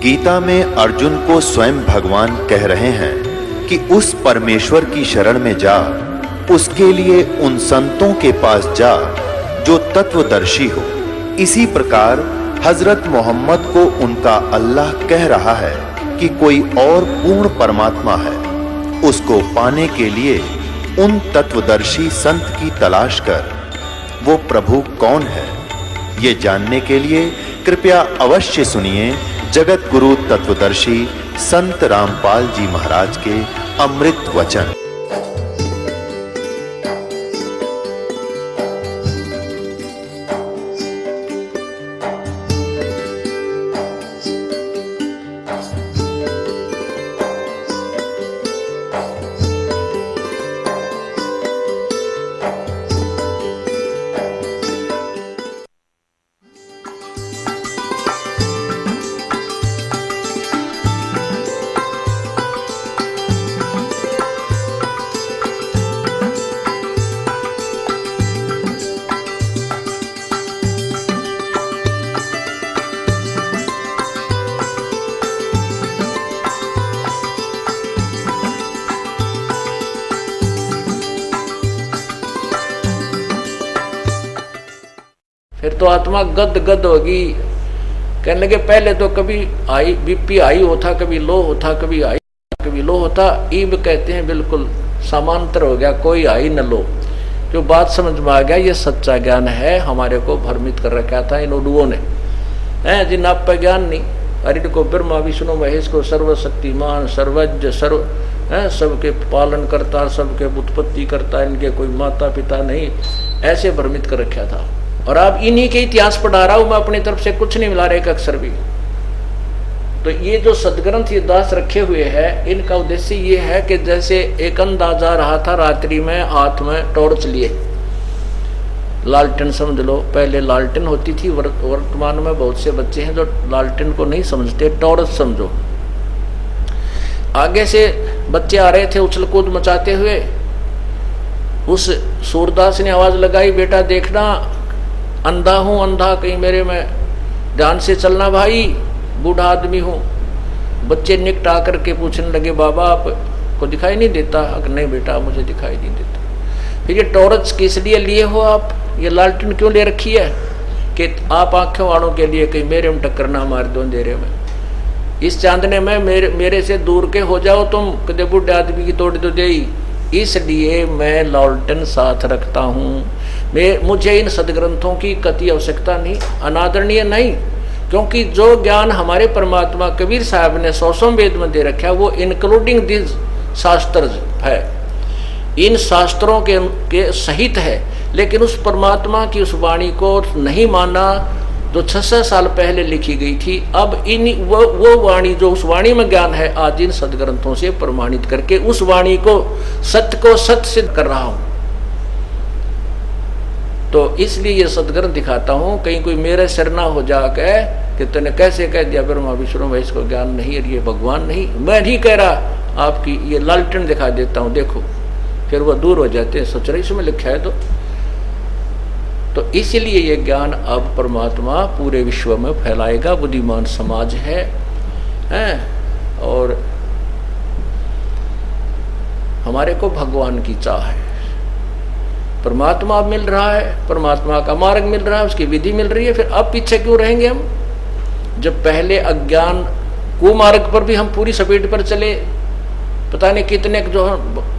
गीता में अर्जुन को स्वयं भगवान कह रहे हैं कि उस परमेश्वर की शरण में जा, उसके लिए उन संतों के पास जा जो तत्वदर्शी हो। इसी प्रकार हजरत मोहम्मद को उनका अल्लाह कह रहा है कि कोई और पूर्ण परमात्मा है, उसको पाने के लिए उन तत्वदर्शी संत की तलाश कर। वो प्रभु कौन है, ये जानने के लिए कृपया अवश्य सुनिए जगत गुरु तत्वदर्शी संत रामपाल जी महाराज के अमृत वचन। फिर तो आत्मा गद गद होगी। कहने लगे पहले तो कभी हाई बीपी हाई होता, कभी लो होता, कभी हाई कभी लो होता। ईब कहते हैं बिल्कुल समांतर हो गया, कोई हाई न लो। जो बात समझ में आ गया ये सच्चा ज्ञान है, हमारे को भ्रमित कर रखा था इन उडुओं ने, है जिन आप पर ज्ञान नहीं। अरे को ब्रह्मा विष्णु महेश को सर्वशक्तिमान सर्वज्ञ सर्व है, सबके पालन करता, सबके उत्पत्ति करता, इनके कोई माता पिता नहीं, ऐसे भ्रमित कर रखा था। और अब इन्हीं के इतिहास पढ़ा रहा हूं मैं, अपनी तरफ से कुछ नहीं मिला रहा एक अक्षर भी। तो ये जो सदग्रंथ ये दास रखे हुए हैं, इनका उद्देश्य ये है कि जैसे एक अंदाजा रहा था रात्रि में हाथ में टॉर्च लिए, लालटेन समझ लो, पहले लालटेन होती थी, वर्तमान में बहुत से बच्चे हैं जो लालटेन को नहीं समझते, टॉर्च समझो। आगे से बच्चे आ रहे थे उछल कूद मचाते हुए, उस सूरदास ने आवाज लगाई, बेटा देखना अंधा हूं, अंधा कहीं मेरे में ध्यान से चलना भाई, बूढ़ा आदमी हूं। बच्चे निकट आकर के पूछने लगे बाबा आपको दिखाई नहीं देता? नहीं बेटा मुझे दिखाई नहीं देता। फिर ये टॉर्च किस लिए लिए हो आप, ये लालटेन क्यों ले रखी है? कि आप आंखों वालों के लिए कहीं मेरे में टक्कर ना मार दो अंधेरे में, इस चांदने में मेरे से दूर के हो जाओ तुम, कदे बूढ़े आदमी की तोड़ दो दे, इसलिए मैं लालटेन साथ रखता हूँ। मुझे इन सदग्रंथों की कति आवश्यकता नहीं, अनादरणीय नहीं, क्योंकि जो ज्ञान हमारे परमात्मा कबीर साहब ने 100 वेद में दे रखा है वो इंक्लूडिंग दिस शास्त्र है, इन शास्त्रों के सहित है। लेकिन उस परमात्मा की उस वाणी को नहीं माना जो 600 साल पहले लिखी गई थी। अब वो वाणी जो उस वाणी में ज्ञान है, आज इन सदग्रंथों से प्रमाणित करके उस वाणी को सत्य सिद्ध कर रहा हूं। तो इसलिए ये सदग्रंथ दिखाता हूं, कहीं कोई मेरे सिर ना हो जाके कि तूने कैसे कह दिया ब्रह्मा विष्णु महेश को ज्ञान नहीं है, ये भगवान नहीं। मैं नहीं कह रहा, आपकी ये लालटेन दिखा देता हूं, देखो। फिर वो दूर हो जाते हैं, सोच रहे इसमें लिखा है तो इसलिए ये ज्ञान अब परमात्मा पूरे विश्व में फैलाएगा। बुद्धिमान समाज है और हमारे को भगवान की चाह है। परमात्मा मिल रहा है, परमात्मा का मार्ग मिल रहा है, उसकी विधि मिल रही है, फिर अब पीछे क्यों रहेंगे हम? जब पहले अज्ञान कुमार्ग पर भी हम पूरी स्पीड पर चले, पता नहीं कितने जो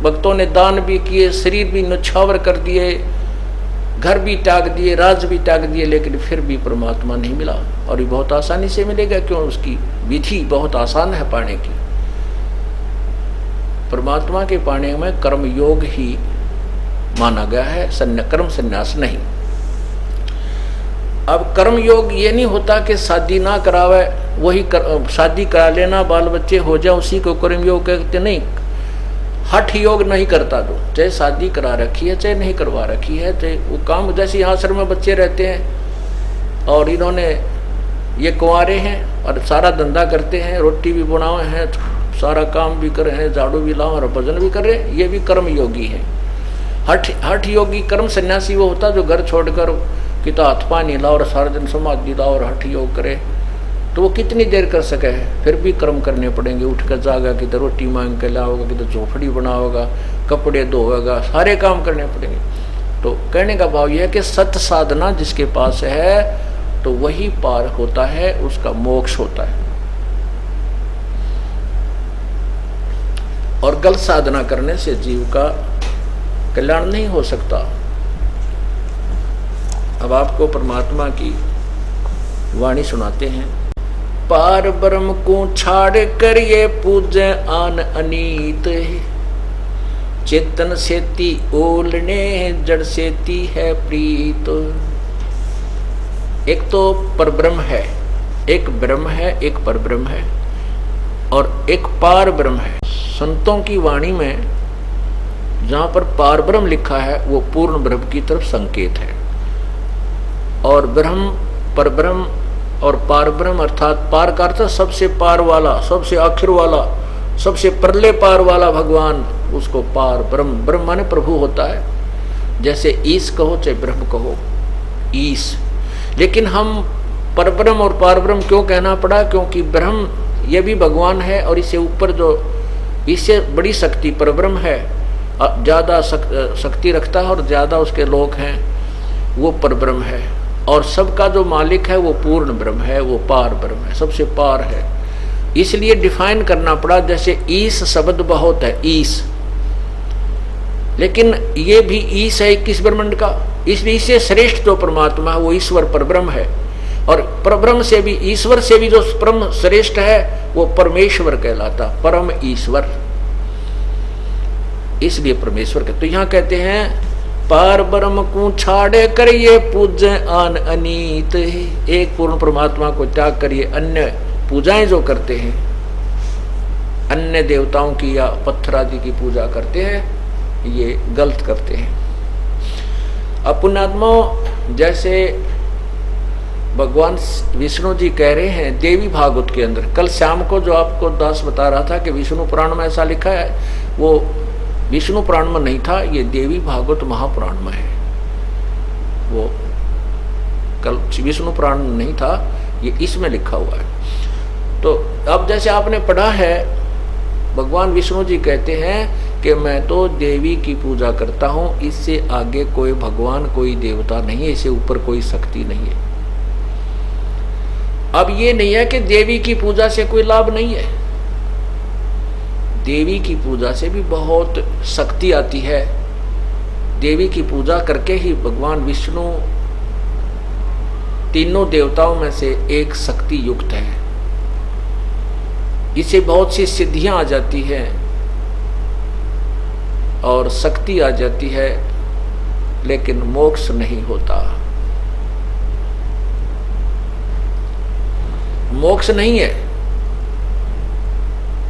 भक्तों ने दान भी किए, शरीर भी न्यौछावर कर दिए, घर भी त्याग दिए, राज भी त्याग दिए, लेकिन फिर भी परमात्मा नहीं मिला। और ये बहुत आसानी से मिलेगा, क्यों? उसकी विधि बहुत आसान है पाने की। परमात्मा के पाने में कर्म योग ही माना गया है, कर्म संन्यास नहीं। अब कर्म योग ये नहीं होता कि शादी ना करावे वही शादी करा लेना, बाल बच्चे हो जाए उसी को कर्म योग कहते नहीं। हठ योग नहीं करता तो, चाहे शादी करा रखी है चाहे नहीं करवा रखी है, चाहे वो काम, जैसे यहाँ आश्रम में बच्चे रहते हैं और इन्होंने ये कुंवारे हैं और सारा धंधा करते हैं, रोटी भी बनाए हैं, सारा काम भी कर रहे हैं, झाड़ू भी लाओ और भजन भी कर रहे हैं, ये भी कर्म योगी है। हठ योगी कर्म सन्यासी वो होता जो घर छोड़कर कि तो हाथ पानी लाओ और सारा दिन समाधि लाओ और हठ योग करे, तो वो कितनी देर कर सके, फिर भी कर्म करने पड़ेंगे। उठ कर जागा, किधर रोटी मांग के लाओगा, किधर झोपड़ी बनाओगा, कपड़े धोएगा, सारे काम करने पड़ेंगे। तो कहने का भाव यह है कि सत साधना जिसके पास है तो वही पार होता है, उसका मोक्ष होता है। और गलत साधना करने से जीव का कल्याण नहीं हो सकता। अब आपको परमात्मा की वाणी सुनाते हैं। पार ब्रह्म को छाड़ कर ये पूजे आन अनीत, चेतन सेती ओलने जड़ सेती है प्रीत। एक तो परब्रह्म है, एक ब्रह्म है, एक परब्रह्म है, और एक पार ब्रह्म है। संतों की वाणी में जहां पर पार ब्रह्म लिखा है वो पूर्ण ब्रह्म की तरफ संकेत है, और ब्रह्म, परब्रह्म और पार ब्रह्म अर्थात पार का अर्थ सबसे पार वाला, सबसे आखिर वाला, सबसे परले पार वाला भगवान, उसको पार ब्रह्म, ब्रह्म माने प्रभु होता है। जैसे ईश कहो चाहे ब्रह्म कहो, ईश। लेकिन हम परब्रह्म और पार ब्रह्म क्यों कहना पड़ा? क्योंकि ब्रह्म ये भी भगवान है, और इससे ऊपर जो इससे बड़ी शक्ति परब्रह्म है, ज्यादा शक्ति रखता है और ज्यादा उसके लोक हैं, वो परब्रह्म है। और सबका जो मालिक है वो पूर्ण ब्रह्म है, वो पार ब्रह्म है, सबसे पार है। इसलिए डिफाइन करना पड़ा। जैसे ईश शब्द बहुत है, ईश, लेकिन ये भी ईश है 21 ब्रह्मांड का, इसलिए इससे श्रेष्ठ जो परमात्मा है वो ईश्वर परब्रह्म है। और परब्रह्म से भी, ईश्वर से भी जो परम श्रेष्ठ है वो परमेश्वर कहलाता, परम ईश्वर, इसलिए परमेश्वर कहते। तो यहाँ कहते हैं पार ब्रह्म को छाड़े करिए पूज आन अनीत, एक पूर्ण परमात्मा को त्याग करिए, अन्य पूजाएं जो करते हैं, अन्य देवताओं की या पत्थर आदि की पूजा करते हैं, ये गलत करते हैं। अब पुण्यात्माओं, जैसे भगवान विष्णु जी कह रहे हैं देवी भागवत के अंदर, कल शाम को जो आपको दास बता रहा था कि विष्णु पुराण में ऐसा लिखा है, वो विष्णु पुराण में नहीं था, ये देवी भागवत महापुराण में है। वो कल विष्णु पुराण नहीं था, ये इसमें लिखा हुआ है। तो अब जैसे आपने पढ़ा है, भगवान विष्णु जी कहते हैं कि मैं तो देवी की पूजा करता हूं, इससे आगे कोई भगवान, कोई देवता नहीं है, इससे ऊपर कोई शक्ति नहीं है। अब ये नहीं है कि देवी की पूजा से कोई लाभ नहीं है, देवी की पूजा से भी बहुत शक्ति आती है। देवी की पूजा करके ही भगवान विष्णु तीनों देवताओं में से एक शक्ति युक्त है, इससे बहुत सी सिद्धियां आ जाती हैं और शक्ति आ जाती है, लेकिन मोक्ष नहीं होता, मोक्ष नहीं है।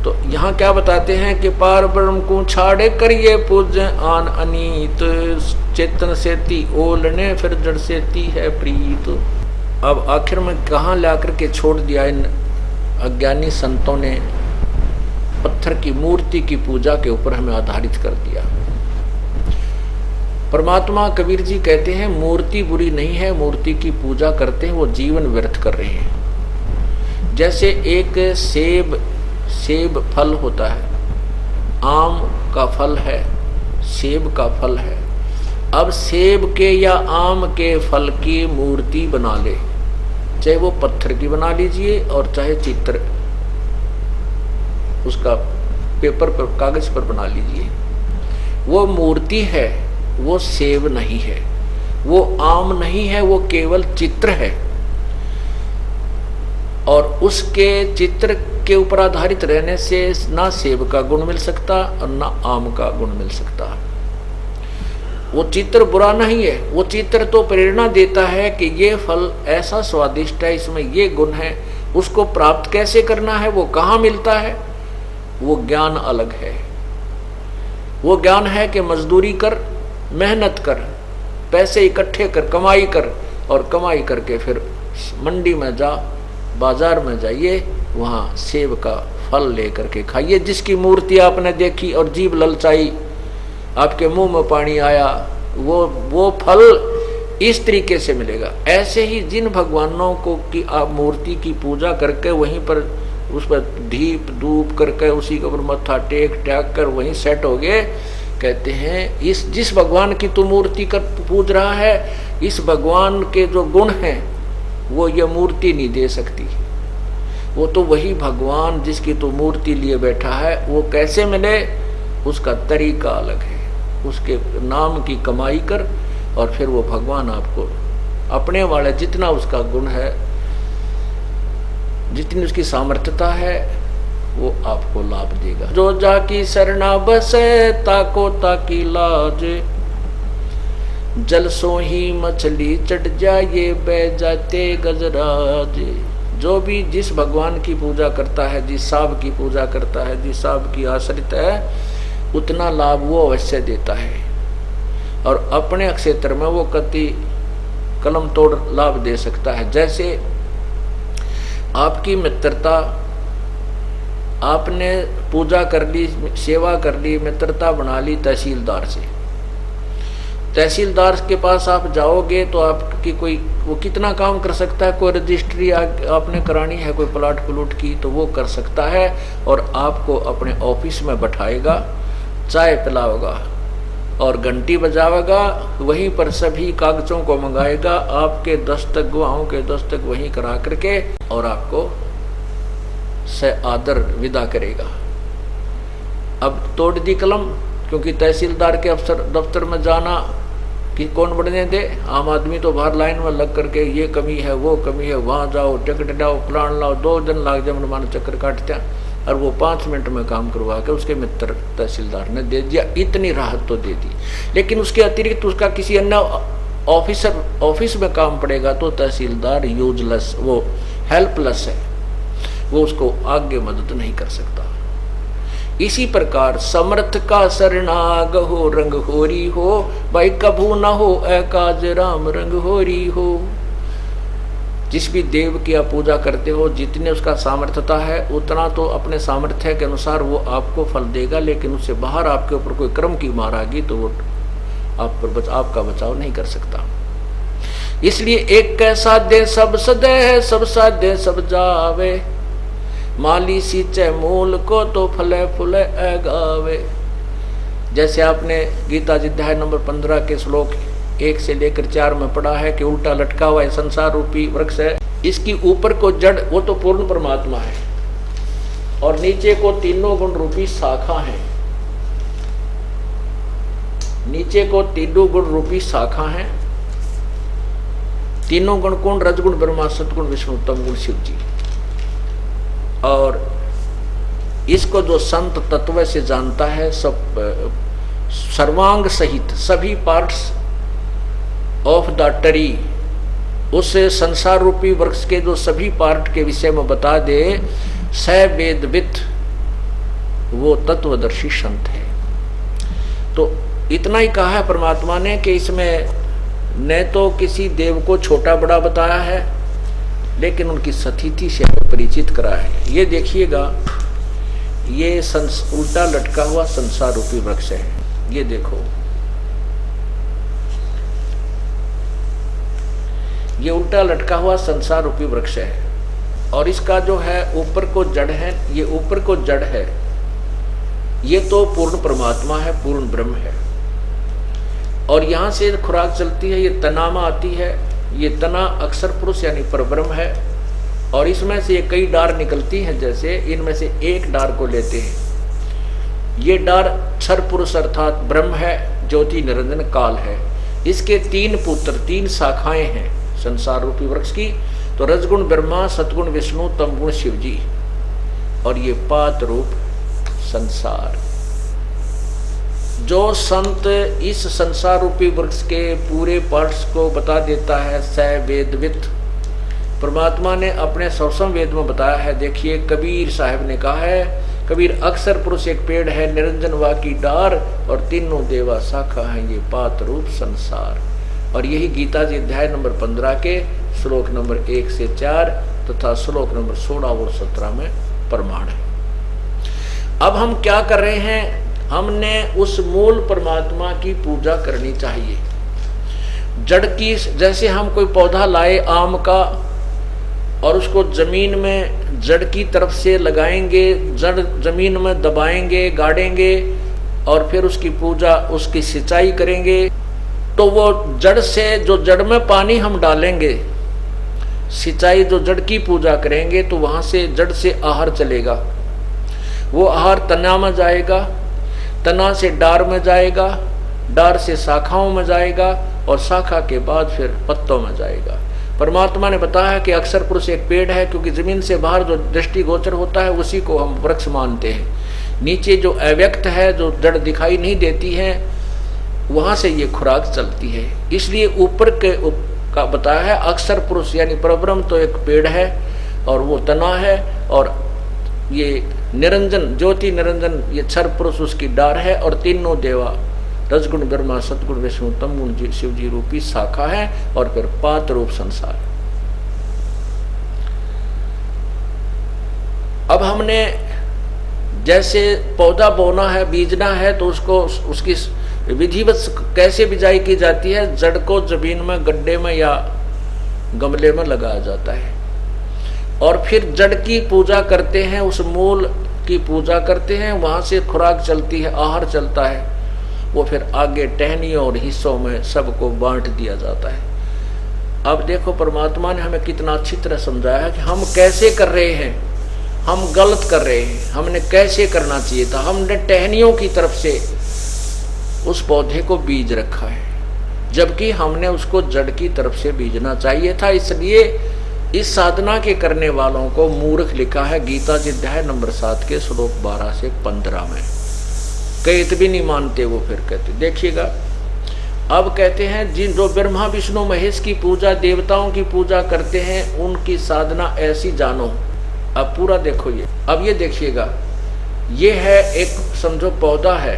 तो यहाँ क्या बताते हैं कि पार ब्रह्म को छाड़े करिए पूज आन अनीत, चेतन सेती ओलने फिर जड़ सेती है प्रीत। अब आखिर में कहाँ ला करके छोड़ दिया इन अज्ञानी संतों ने? पत्थर की मूर्ति की पूजा के ऊपर हमें आधारित कर दिया। परमात्मा कबीर जी कहते हैं मूर्ति बुरी नहीं है, मूर्ति की पूजा करते हैं वो जीवन व्यर्थ कर रहे हैं। जैसे एक सेब फल होता है, आम का फल है, सेब का फल है। अब सेब के या आम के फल की मूर्ति बना ले, चाहे वो पत्थर की बना लीजिए और चाहे चित्र उसका पेपर पर, कागज पर बना लीजिए, वो मूर्ति है, वो सेब नहीं है, वो आम नहीं है, वो केवल चित्र है। और उसके चित्र के ऊपर आधारित रहने से ना सेब का गुण मिल सकता और ना आम का गुण मिल सकता। वो चित्र बुरा नहीं है, वो चित्र तो प्रेरणा देता है कि ये फल ऐसा स्वादिष्ट है, इसमें ये गुण है। उसको प्राप्त कैसे करना है, वो कहाँ मिलता है, वो ज्ञान अलग है। वो ज्ञान है कि मजदूरी कर, मेहनत कर, पैसे इकट्ठे कर, कमाई कर, और कमाई करके फिर मंडी में जा, बाजार में जाइए, वहाँ सेब का फल लेकर के खाइए। जिसकी मूर्ति आपने देखी और जीभ ललचाई, आपके मुंह में पानी आया, वो फल इस तरीके से मिलेगा। ऐसे ही जिन भगवानों को कि आप मूर्ति की पूजा करके वहीं पर उस पर दीप धूप करके उसी के ऊपर मत्था टेक कर वहीं सेट हो गए, कहते हैं इस जिस भगवान की तू मूर्ति कर पूज रहा है, इस भगवान के जो गुण हैं वो ये मूर्ति नहीं दे सकती। वो तो वही भगवान जिसकी तू मूर्ति लिए बैठा है, वो कैसे मिले, उसका तरीका अलग है। उसके नाम की कमाई कर और फिर वो भगवान आपको अपने वाले जितना उसका गुण है, जितनी उसकी सामर्थ्यता है, वो आपको लाभ देगा। जो जाकी शरणा बसे ताको ताकी लाज, जल सो ही मछली चढ़ जाए बह जाते गजराज। जो भी जिस भगवान की पूजा करता है, जिस साब की पूजा करता है, जिस साब की आश्रित है, उतना लाभ वो अवश्य देता है और अपने क्षेत्र में वो कति कलम तोड़ लाभ दे सकता है। जैसे आपकी मित्रता, आपने पूजा कर ली, सेवा कर ली, मित्रता बना ली तहसीलदार से, तहसीलदार के पास आप जाओगे तो आपकी कोई वो कितना काम कर सकता है, कोई रजिस्ट्री आपने करानी है, कोई प्लाट प्लूट की, तो वो कर सकता है और आपको अपने ऑफिस में बैठाएगा, चाय पिलाएगा और घंटी बजावेगा, वहीं पर सभी कागजों को मंगाएगा, आपके दस्तक गवाहों के दस्तक वहीं करा करके और आपको से आदर विदा करेगा। अब तोड़ दी कलम, क्योंकि तहसीलदार के अफसर दफ्तर में जाना कि कौन बढ़ने दे, आम आदमी तो बाहर लाइन में लग करके ये कमी है वो कमी है, वहाँ जाओ टिकट लाओ प्लान लाओ, 2 दिन लाग जाए मनमाना चक्कर काटते हैं, और वो 5 मिनट में काम करवा के उसके मित्र तहसीलदार ने दे दिया, इतनी राहत तो दे दी। लेकिन उसके अतिरिक्त उसका किसी अन्य ऑफिस में काम पड़ेगा तो तहसीलदार यूजलेस, वो हेल्पलेस है, वो उसको आगे मदद नहीं कर सकता। इसी प्रकार समर्थ का शरणाग हो रंग होरी हो, भाई कभू न हो एकाज राम रंग होरी हो। जिस भी देव की आप पूजा करते हो, जितने उसका सामर्थ्यता है उतना तो अपने सामर्थ्य के अनुसार वो आपको फल देगा, लेकिन उससे बाहर आपके ऊपर कोई क्रम की मार आएगी तो वो आपका बचाव नहीं कर सकता। इसलिए एक कैसा दे सब सदे, सब साधे सब जावे, माली सींचे मूल को तो फले फूले गावे। जैसे आपने गीता जी अध्याय नंबर 15 के श्लोक 1 से लेकर 4 में पढ़ा है कि उल्टा लटका हुआ संसार रूपी वृक्ष है, इसकी ऊपर को जड़ वो तो पूर्ण परमात्मा है और नीचे को तीनों गुण रूपी शाखा है, नीचे को तीनों गुण रूपी शाखा है। तीनों गुण कौन? रजगुण ब्रह्मा, सतगुण विष्णु, तम गुण शिव जी। और इसको जो संत तत्व से जानता है, सब सर्वांग सहित सभी पार्ट्स ऑफ द ट्री, उस संसार रूपी वृक्ष के जो सभी पार्ट के विषय में बता दे, स वेदविद, वो तत्वदर्शी संत है। तो इतना ही कहा है परमात्मा ने कि इसमें न तो किसी देव को छोटा बड़ा बताया है, लेकिन उनकी स्थिति से परिचित करा है। ये देखिएगा, ये उल्टा लटका हुआ संसार रूपी वृक्ष है। ये देखो, ये उल्टा लटका हुआ संसार रूपी वृक्ष है और इसका जो है ऊपर को जड़ है, ये ऊपर को जड़ है, ये तो पूर्ण परमात्मा है, पूर्ण ब्रह्म है। और यहाँ से खुराक चलती है, ये तनामा आती है, ये तना अक्षर पुरुष यानी परब्रह्म है और इसमें से कई डार निकलती हैं। जैसे इनमें से एक डार को लेते हैं, ये डार क्षर पुरुष अर्थात ब्रह्म है, ज्योति निरंजन काल है। इसके 3 पुत्र, 3 शाखाएं हैं संसार रूपी वृक्ष की, तो रजगुण ब्रह्मा, सतगुण विष्णु, तमगुण शिव जी, और ये पात रूप संसार। जो संत इस संसार रूपी वृक्ष के पूरे पार्ट्स को बता देता है, स वेदविद, परमात्मा ने अपने 100वें वेद में बताया है। देखिए, कबीर साहब ने कहा है, कबीर अक्षर पुरुष एक पेड़ है, निरंजन वा की डार और तीनों देवा शाखा है, ये पात रूप संसार। और यही गीता जी अध्याय नंबर 15 के श्लोक नंबर 1 से 4 तथा श्लोक नंबर 16 और 17 में प्रमाण है। अब हम क्या कर रहे हैं? हमने उस मूल परमात्मा की पूजा करनी चाहिए। जड़ की, जैसे हम कोई पौधा लाए आम का और उसको जमीन में जड़ की तरफ से लगाएंगे, जड़ जमीन में दबाएंगे, गाड़ेंगे और फिर उसकी पूजा, उसकी सिंचाई करेंगे, तो वो जड़ से, जो जड़ में पानी हम डालेंगे, सिंचाई जो जड़ की पूजा करेंगे, तो वहां से जड़ से आहार चलेगा। वो आहार तना में जाएगा, तना से डार में जाएगा, डार से शाखाओं में जाएगा और शाखा के बाद फिर पत्तों में जाएगा। परमात्मा ने बताया कि अक्षर पुरुष एक पेड़ है, क्योंकि जमीन से बाहर जो दृष्टिगोचर होता है उसी को हम वृक्ष मानते हैं। नीचे जो अव्यक्त है, जो जड़ दिखाई नहीं देती है, वहां से ये खुराक चलती है। इसलिए ऊपर के का बताया है अक्षर पुरुष यानी परब्रह्म तो एक पेड़ है और वो तना है, और ये निरंजन, ज्योति निरंजन, ये क्षर पुरुष उसकी डार है, और तीनों देवा रजगुण ब्रह्मा, सतगुण विष्णु, तम गुण शिव जी रूपी शाखा है, और फिर पात रूप संसार। अब हमने जैसे पौधा बोना है, बीजना है, तो उसको उसकी विधिवत कैसे बिजाई की जाती है? जड़ को जमीन में, गड्ढे में या गमले में लगाया जाता है, और फिर जड़ की पूजा करते हैं, उस मूल की पूजा करते हैं, वहां से खुराक चलती है, आहार चलता है, वो फिर आगे टहनियों और हिस्सों में सबको बांट दिया जाता है। अब देखो परमात्मा ने हमें कितना अच्छी तरह समझाया कि हम कैसे कर रहे हैं, हम गलत कर रहे हैं, हमने कैसे करना चाहिए था। हमने टहनियों की तरफ से उस पौधे को बीज रखा है, जबकि हमने उसको जड़ की तरफ से बीजना चाहिए था। इसलिए इस साधना के करने वालों को मूर्ख लिखा है गीता जी अध्याय नंबर 7 के श्लोक 12 से 15 में। कई भी नहीं मानते वो, फिर कहते देखिएगा। अब कहते हैं जिन जो ब्रह्मा विष्णु महेश की पूजा, देवताओं की पूजा करते हैं, उनकी साधना ऐसी जानो। अब पूरा देखो ये, अब ये देखिएगा, ये है एक समझो पौधा है,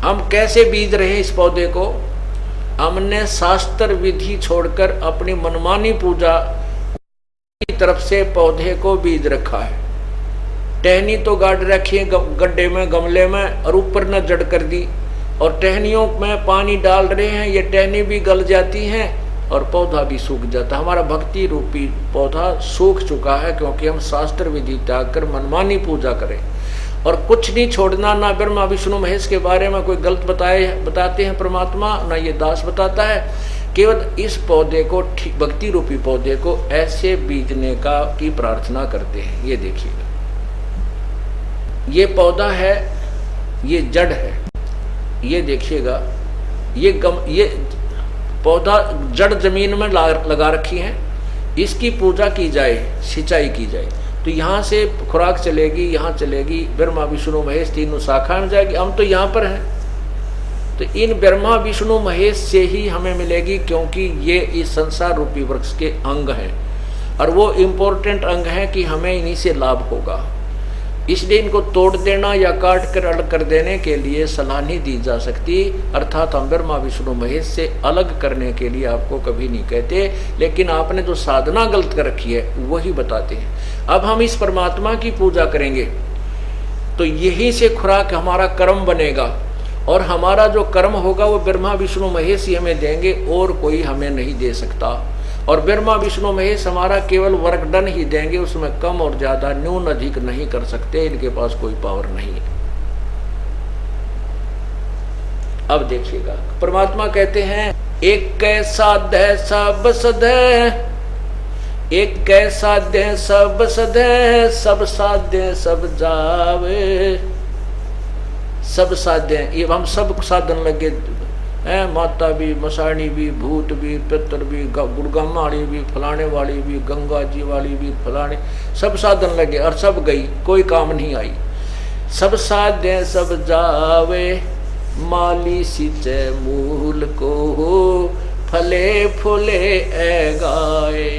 हम कैसे बीज रहे हैं इस पौधे को? हमने शास्त्र विधि छोड़कर अपनी मनमानी पूजा की तरफ से पौधे को बीज रखा है। टहनी तो गाड़ रखी है गड्ढे में, गमले में, और ऊपर न जड़ कर दी, और टहनियों में पानी डाल रहे हैं, ये टहनी भी गल जाती हैं और पौधा भी सूख जाता है। हमारा भक्ति रूपी पौधा सूख चुका है, क्योंकि हम शास्त्र विधि त्याग कर मनमानी पूजा करें। और कुछ नहीं छोड़ना, ना ब्रह्मा विष्णु महेश के बारे में कोई गलत बताते हैं परमात्मा, ना ये दास बताता है। केवल इस पौधे को, भक्ति रूपी पौधे को ऐसे बीजने की प्रार्थना करते हैं। ये देखिएगा, ये पौधा है, ये जड़ है, ये देखिएगा, ये पौधा जड़ जमीन में लगा रखी है, इसकी पूजा की जाए, सिंचाई की जाए, तो यहाँ से खुराक चलेगी, यहाँ चलेगी, ब्रह्मा विष्णु महेश तीनों शाखा में जाएगी। हम तो यहाँ पर हैं, तो इन ब्रह्मा विष्णु महेश से ही हमें मिलेगी, क्योंकि ये इस संसार रूपी वृक्ष के अंग हैं, और वो इम्पोर्टेंट अंग हैं कि हमें इन्हीं से लाभ होगा। इसलिए इनको तोड़ देना या काट कर अलग कर देने के लिए सलाह नहीं दी जा सकती। अर्थात हम ब्रह्मा विष्णु महेश से अलग करने के लिए आपको कभी नहीं कहते, लेकिन आपने जो साधना गलत कर रखी है वही बताते हैं। अब हम इस परमात्मा की पूजा करेंगे तो यही से खुराक हमारा कर्म बनेगा, और हमारा जो कर्म होगा वो ब्रह्मा विष्णु महेश ही हमें देंगे, और कोई हमें नहीं दे सकता। और ब्रह्मा विष्णु महेश हमारा केवल वर्क डन ही देंगे, उसमें कम और ज्यादा, न्यून अधिक नहीं कर सकते, इनके पास कोई पावर नहीं है। अब देखिएगा, परमात्मा कहते हैं एक कैसा दे सब सदे, एक कैसा दे सब सदे, सब साधे सब जावे। सब साधे, ये हम सब साधन लगे हैं, माता भी, मसाणी भी, भूत भी, पितर भी, गुड़गम वाली भी, फलाने वाली भी, गंगा जी वाली भी, फलाने, सब साधन लगे और सब गई, कोई काम नहीं आई। सब साधे सब जावे, माली सिंचे मूल को हो, फले फूले ए गाए।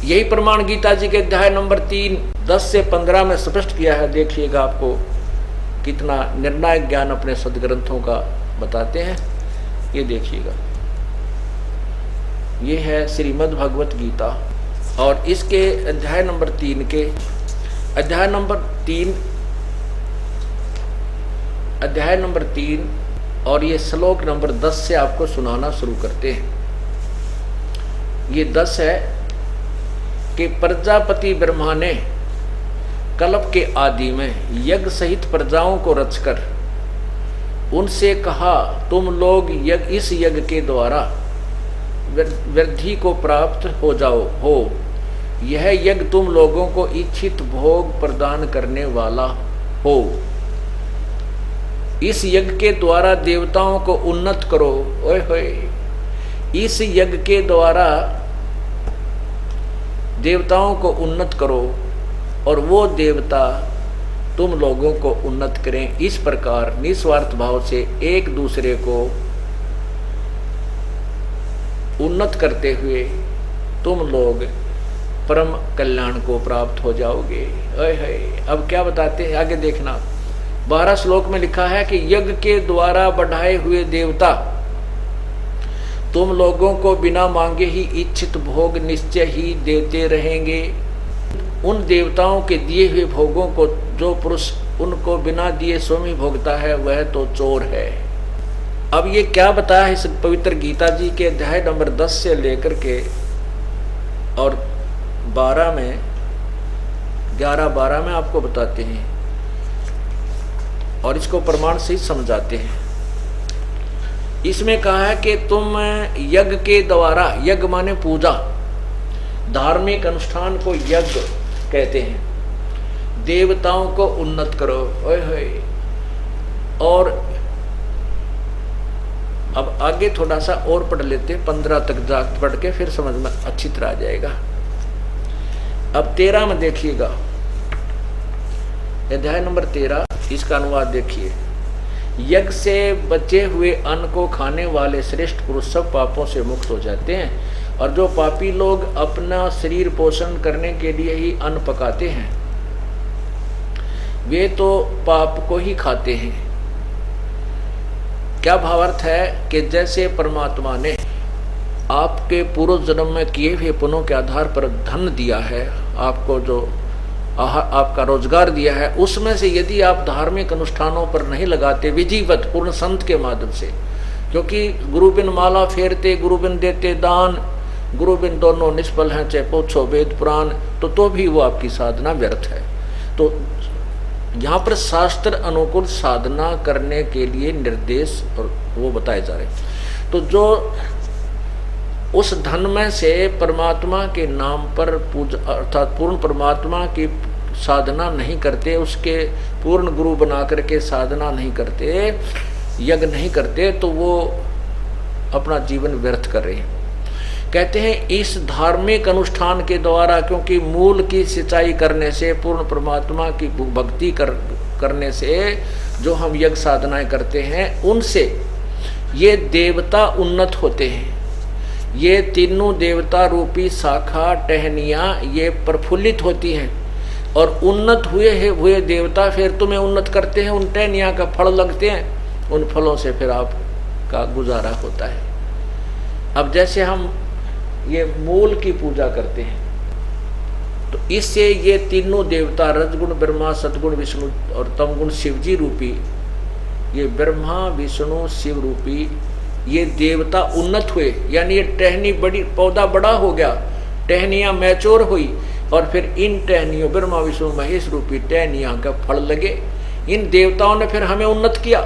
यही प्रमाण गीता जी के अध्याय नंबर 3 10 से 15 में स्पष्ट किया है। देखिएगा, आपको कितना निर्णायक ज्ञान अपने सदग्रंथों का बताते हैं। ये देखिएगा, ये है श्रीमद् भगवत गीता, और इसके अध्याय नंबर 3 के अध्याय नंबर 3 और ये श्लोक नंबर 10 से आपको सुनाना शुरू करते हैं। ये 10 है कि प्रजापति ब्रह्मा ने कल्प के आदि में यज्ञ सहित प्रजाओं को रचकर उनसे कहा, तुम लोग इस यज्ञ के द्वारा वृद्धि को प्राप्त हो जाओ हो। यह यज्ञ तुम लोगों को इच्छित भोग प्रदान करने वाला हो। इस यज्ञ के द्वारा देवताओं को उन्नत करो। ओए होए, इस यज्ञ के द्वारा देवताओं को उन्नत करो और वो देवता तुम लोगों को उन्नत करें। इस प्रकार निस्वार्थ भाव से एक दूसरे को उन्नत करते हुए तुम लोग परम कल्याण को प्राप्त हो जाओगे। अब क्या बताते हैं आगे देखना। 12 श्लोक में लिखा है कि यज्ञ के द्वारा बढ़ाए हुए देवता तुम लोगों को बिना मांगे ही इच्छित भोग निश्चय ही देते रहेंगे। उन देवताओं के दिए हुए भोगों को जो पुरुष उनको बिना दिए स्वयं ही भोगता है वह तो चोर है। अब ये क्या बताया है इस पवित्र गीता जी के अध्याय नंबर 10 से लेकर के और 12 में 11-12 में आपको बताते हैं और इसको प्रमाण से समझाते हैं। इसमें कहा है कि तुम यज्ञ के द्वारा, यज्ञ माने पूजा, धार्मिक अनुष्ठान को यज्ञ कहते हैं, देवताओं को उन्नत करो। ओए होए। और अब आगे थोड़ा सा और पढ़ लेते, 15 तक जाकर पढ़ के फिर समझ में अच्छी तरह आ जाएगा। अब 13 में देखिएगा, अध्याय नंबर 13, इसका अनुवाद देखिए। यज्ञ से बचे हुए अन्न को खाने वाले श्रेष्ठ पुरुष सब पापों से मुक्त हो जाते हैं, और जो पापी लोग अपना शरीर पोषण करने के लिए ही अन्न पकाते हैं वे तो पाप को ही खाते हैं। क्या भावार्थ है कि जैसे परमात्मा ने आपके पूर्व जन्म में किए हुए पुण्यों के आधार पर धन दिया है, आपको जो आपका रोजगार दिया है, उसमें से यदि आप धार्मिक अनुष्ठानों पर नहीं लगाते विधिवत पूर्ण संत के माध्यम से, क्योंकि गुरु बिन माला फेरते गुरु बिन देते दान, गुरु बिन दोनों निष्फल हैं चाहे पूछो वेद पुराण, तो भी वो आपकी साधना व्यर्थ है। तो यहाँ पर शास्त्र अनुकूल साधना करने के लिए निर्देश और वो बताए जा रहे। तो जो उस धन में से परमात्मा के नाम पर पूजा अर्थात पूर्ण परमात्मा की साधना नहीं करते, उसके पूर्ण गुरु बना करके साधना नहीं करते, यज्ञ नहीं करते, तो वो अपना जीवन व्यर्थ कर रहे हैं। कहते हैं इस धार्मिक अनुष्ठान के द्वारा, क्योंकि मूल की सिंचाई करने से, पूर्ण परमात्मा की भक्ति करने से जो हम यज्ञ साधनाएं करते हैं उनसे ये देवता उन्नत होते हैं। ये तीनों देवता रूपी शाखा टहनियाँ ये प्रफुल्लित होती हैं और उन्नत हुए देवता फिर तुम्हें उन्नत करते हैं। उन टहनियाँ का फल लगते हैं, उन फलों से फिर आपका गुजारा होता है। अब जैसे हम ये मूल की पूजा करते हैं तो इससे ये तीनों देवता रजगुण ब्रह्मा, सतगुण विष्णु और तमगुण शिवजी रूपी, ये ब्रह्मा विष्णु शिव रूपी ये देवता उन्नत हुए। यानी ये टहनी बड़ी, पौधा बड़ा हो गया, टहनियाँ मैच्योर हुई और फिर इन टहनियों ब्रह्मा विष्णु महेश रूपी टहनियाँ का फल लगे। इन देवताओं ने फिर हमें उन्नत किया,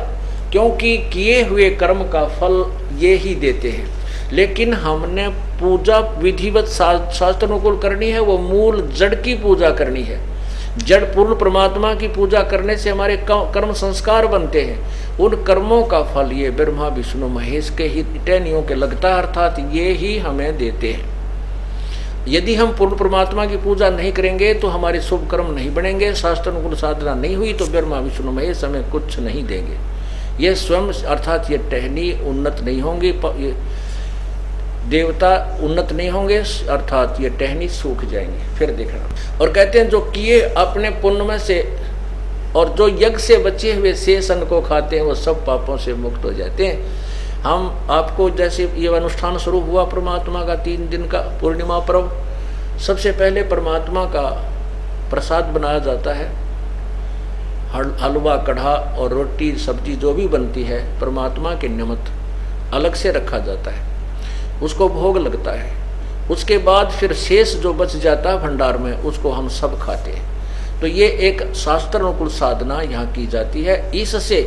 क्योंकि किए हुए कर्म का फल ये ही देते हैं। लेकिन हमने पूजा विधिवत शास्त्र अनुकूल करनी है, वो मूल जड़ की पूजा करनी है। जड़ पूर्ण परमात्मा की पूजा करने से हमारे कर्म संस्कार बनते हैं। उन कर्मों का फल ये ब्रह्मा विष्णु महेश के ही टहनियों के लगता है, अर्थात ये ही हमें देते हैं। यदि हम पूर्ण परमात्मा की पूजा नहीं करेंगे तो हमारे शुभ कर्म नहीं बनेंगे, शास्त्र अनुकूल साधना नहीं हुई तो ब्रह्मा विष्णु महेश हमें कुछ नहीं देंगे। ये स्वयं अर्थात ये टहनी उन्नत नहीं होंगी, ये देवता उन्नत नहीं होंगे, अर्थात ये टहनी सूख जाएंगे। फिर देखना, और कहते हैं जो किए अपने पुण्य में से और जो यज्ञ से बचे हुए शेष अन्न को खाते हैं वो सब पापों से मुक्त हो जाते हैं। हम आपको जैसे ये अनुष्ठान शुरू हुआ परमात्मा का 3 दिन का पूर्णिमा पर्व, सबसे पहले परमात्मा का प्रसाद बनाया जाता है। हलवा कढ़ा और रोटी सब्जी जो भी बनती है परमात्मा के निमित्त अलग से रखा जाता है, उसको भोग लगता है। उसके बाद फिर शेष जो बच जाता है भंडार में उसको हम सब खाते हैं। तो ये एक शास्त्र अनुकूल साधना यहाँ की जाती है। इससे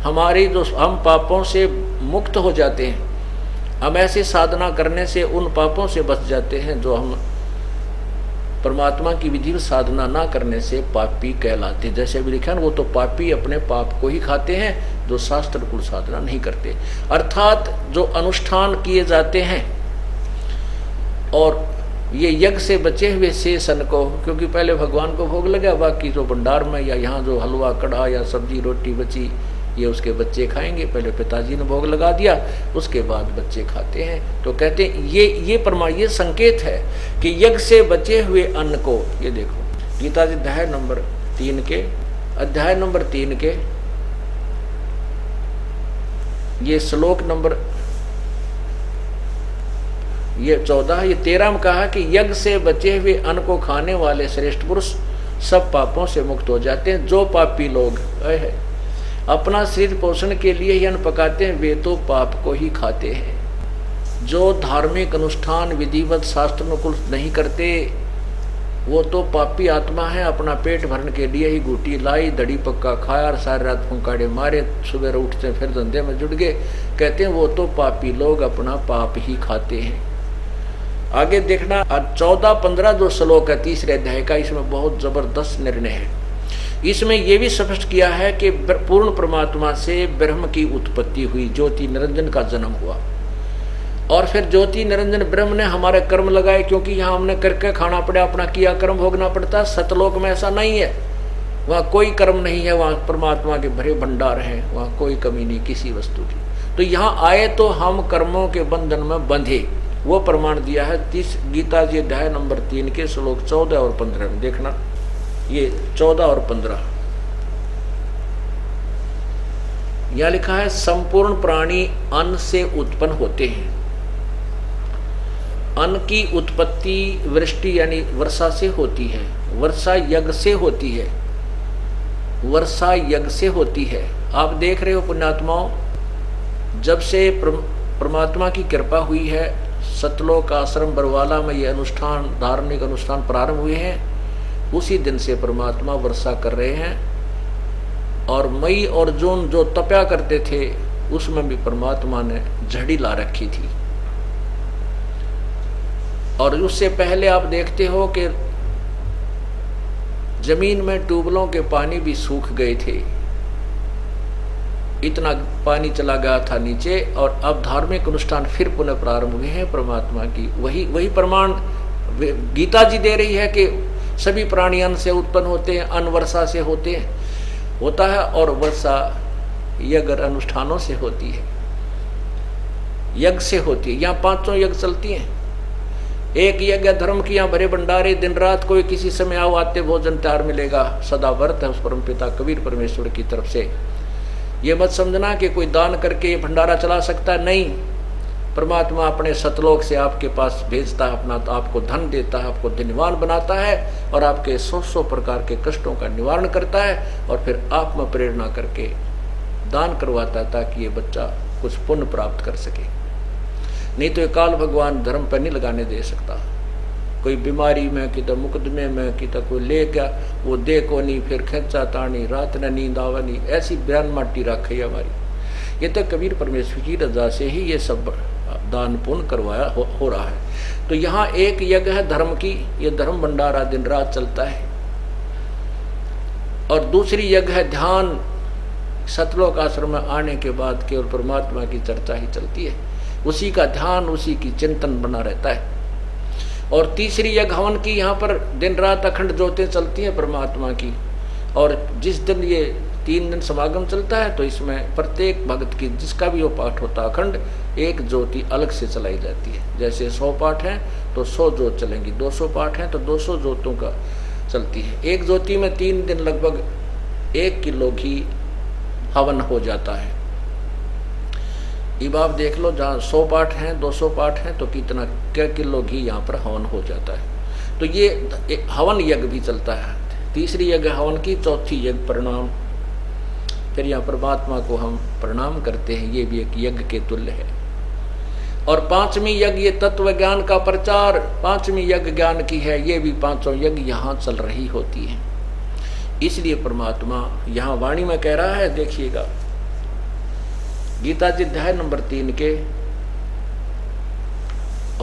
हमारी जो हम पापों से मुक्त हो जाते हैं। हम ऐसी साधना करने से उन पापों से बच जाते हैं जो हम परमात्मा की विधि साधना ना करने से पापी कहलाते हैं। जैसे भी लिखा है वो तो पापी अपने पाप को ही खाते हैं जो शास्त्र अनुकूल साधना नहीं करते। अर्थात जो अनुष्ठान किए जाते हैं और ये यज्ञ से बचे हुए शेष अन्न को, क्योंकि पहले भगवान को भोग लगा, बाकी जो भंडार में या यहाँ जो हलवा कढ़ा या सब्जी रोटी बची ये उसके बच्चे खाएंगे। पहले पिताजी ने भोग लगा दिया, उसके बाद बच्चे खाते हैं। तो कहते हैं ये संकेत है कि यज्ञ से बचे हुए अन्न को, ये देखो गीता जी अध्याय नंबर 3 के ये श्लोक नंबर ये 14 ये 13 में कहा कि यज्ञ से बचे हुए अन्न को खाने वाले श्रेष्ठ पुरुष सब पापों से मुक्त हो जाते हैं। जो पापी लोग अपना शरीर पोषण के लिए ही अन्न पकाते हैं वे तो पाप को ही खाते हैं। जो धार्मिक अनुष्ठान विधिवत शास्त्र अनुकूल नहीं करते वो तो पापी आत्मा है। अपना पेट भरने के लिए ही गुटी लाई, दड़ी पक्का खाया और सारी रात फुंकाड़े मारे, सुबह उठते फिर धंधे में जुट गए। कहते हैं वो तो पापी लोग अपना पाप ही खाते हैं। आगे देखना 14-15 जो श्लोक है 3 अध्याय का, इसमें बहुत जबरदस्त निर्णय है। इसमें यह भी स्पष्ट किया है कि पूर्ण परमात्मा से ब्रह्म की उत्पत्ति हुई, ज्योति निरंजन का जन्म हुआ और फिर ज्योति निरंजन ब्रह्म ने हमारे कर्म लगाए, क्योंकि यहाँ हमने करके खाना पड़ा, अपना किया कर्म भोगना पड़ता। सतलोक में ऐसा नहीं है, वहाँ कोई कर्म नहीं है, वहाँ परमात्मा के भरे भंडार हैं, वहाँ कोई कमी नहीं किसी वस्तु की। तो यहाँ आए तो हम कर्मों के बंधन में बंधे, वो प्रमाण दिया है 30 गीता जी अध्याय नंबर 3 के श्लोक 14 और 15 में। देखना ये 14 और 15 यह लिखा है, संपूर्ण प्राणी अन्न से उत्पन्न होते हैं। अन्न की उत्पत्ति वृष्टि यानी वर्षा से होती है, वर्षा यज्ञ से होती है, वर्षा यज्ञ से होती है। आप देख रहे हो पुण्यात्माओं, जब से परमात्मा की कृपा हुई है, सतलोक आश्रम बरवाला में ये अनुष्ठान धार्मिक अनुष्ठान प्रारंभ हुए हैं, उसी दिन से परमात्मा वर्षा कर रहे हैं। और मई और जून जो तपया करते थे उसमें भी परमात्मा ने झड़ी ला रखी थी। और उससे पहले आप देखते हो कि जमीन में ट्यूबवेलों के पानी भी सूख गए थे, इतना पानी चला गया था नीचे। और अब धार्मिक अनुष्ठान फिर पुनः प्रारंभ हुए हैं परमात्मा की। वही प्रमाण गीता जी दे रही है कि सभी प्राणी अन्न से उत्पन्न होते हैं, अन्न वर्षा से होता है और वर्षा यज्ञ अनुष्ठानों से होती है, यज्ञ से होती है। यहाँ 5 यज्ञ चलती हैं। एक यज्ञ धर्म की, यहाँ भरे भंडारे, दिन रात कोई किसी समय आओ आते भोजन तैयार मिलेगा, सदा व्रत है उस परम पिता कबीर परमेश्वर की तरफ से। ये मत समझना कि कोई दान करके भंडारा चला सकता है, नहीं। परमात्मा अपने सतलोक से आपके पास भेजता है अपना, तो आपको धन देता है, आपको धनवान बनाता है और आपके 100 प्रकार के कष्टों का निवारण करता है और फिर आप में प्रेरणा करके दान करवाता है ताकि ये बच्चा कुछ पुण्य प्राप्त कर सके। नहीं तो ये काल भगवान धर्म पर नहीं लगाने दे सकता। कोई बीमारी में कि तो मुकदमे में कि तो कोई ले गया, वो दे को नहीं, फिर खेचा तानी, रात न नींद आवा नहीं, ऐसी बयान माटी रखी हमारी। ये तो कबीर परमेश्वर की रजा से ही ये सब दान पुण्य करवाया हो रहा है। तो यहाँ एक यज्ञ है धर्म की, ये धर्म भंडारा दिन रात चलता है। और दूसरी यज्ञ है ध्यान। सतलोक आश्रम में आने के बाद केवल परमात्मा की चर्चा ही चलती है, उसी का ध्यान, उसी की चिंतन बना रहता है। और तीसरी यज्ञ हवन की, यहाँ पर दिन रात अखंड ज्योतें चलती हैं परमात्मा की। और जिस दिन ये 3 दिन समागम चलता है तो इसमें प्रत्येक भक्त की जिसका भी वो पाठ होता है अखंड, एक ज्योति अलग से चलाई जाती है। जैसे 100 पाठ हैं तो 100 ज्योत चलेंगी, 200 पाठ हैं तो 200 ज्योतों का चलती है। एक ज्योति में 3 दिन लगभग 1 किलो घी हवन हो जाता है। अब आप देख लो, जहाँ 100 पाठ हैं 200 पाठ हैं तो कितना क्या किलो घी यहाँ पर हवन हो जाता है। तो ये हवन यज्ञ भी चलता है। तीसरी यज्ञ हवन की, चौथी यज्ञ प्रणाम फिर यहाँ परमात्मा को हम प्रणाम करते हैं, ये भी एक यज्ञ के तुल्य है। और पांचवी यज्ञ ये तत्व ज्ञान का प्रचार, पांचवी यज्ञ ज्ञान की है, ये भी पांचों यज्ञ यहाँ चल रही होती है। इसलिए परमात्मा यहाँ वाणी में कह रहा है, देखिएगा गीता जी अध्याय नंबर 3 के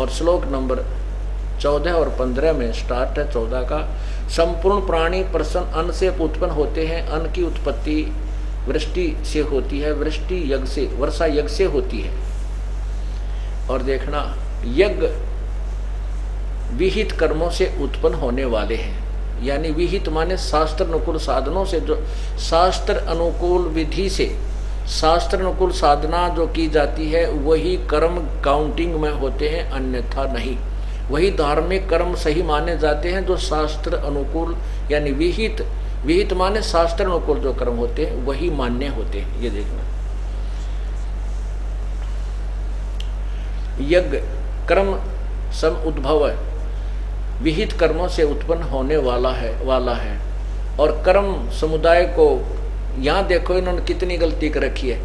और श्लोक नंबर 14 और 15 में स्टार्ट है 14 का। संपूर्ण प्राणी प्रसन्न अन्न से उत्पन्न होते हैं, अन्न की उत्पत्ति वृष्टि से होती है, वृष्टि यज्ञ से, वर्षा यज्ञ से होती है। और देखना यज्ञ विहित कर्मों से उत्पन्न होने वाले हैं, यानी विहित माने शास्त्र अनुकूल साधनों से, जो शास्त्र अनुकूल विधि से शास्त्र अनुकूल साधना जो की जाती है वही कर्म काउंटिंग में होते हैं, अन्यथा नहीं। वही धार्मिक कर्म सही माने जाते हैं जो शास्त्र अनुकूल, यानी विहित, विहित माने शास्त्र अनुकूल जो कर्म होते हैं वही मान्य होते हैं। ये देखना यज्ञ कर्म सम उद्भव विहित कर्मों से उत्पन्न होने वाला है। और कर्म समुदाय को, यहाँ देखो इन्होंने कितनी गलती कर रखी है,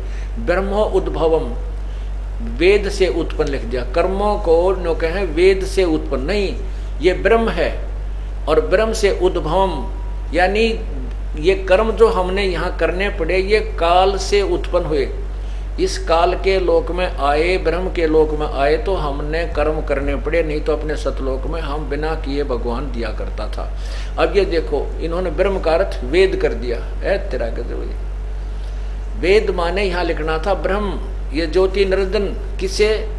ब्रह्मो उद्भवम, वेद से उत्पन्न लिख दिया, कर्मों को नो कहें वेद से उत्पन्न, नहीं, ये ब्रह्म है। और ब्रह्म से उद्भवम यानी ये कर्म जो हमने यहाँ करने पड़े ये काल से उत्पन्न हुए, इस काल के लोक में आए, ब्रह्म के लोक में आए तो हमने कर्म करने पड़े, नहीं तो अपने सतलोक में हम बिना किए भगवान दिया करता था। अब ये देखो इन्होंने ब्रह्म का अर्थ वेद कर दिया है, तेरा गजब। वेद माने यहाँ लिखना था ब्रह्म, ये ज्योति निरंजन किसे,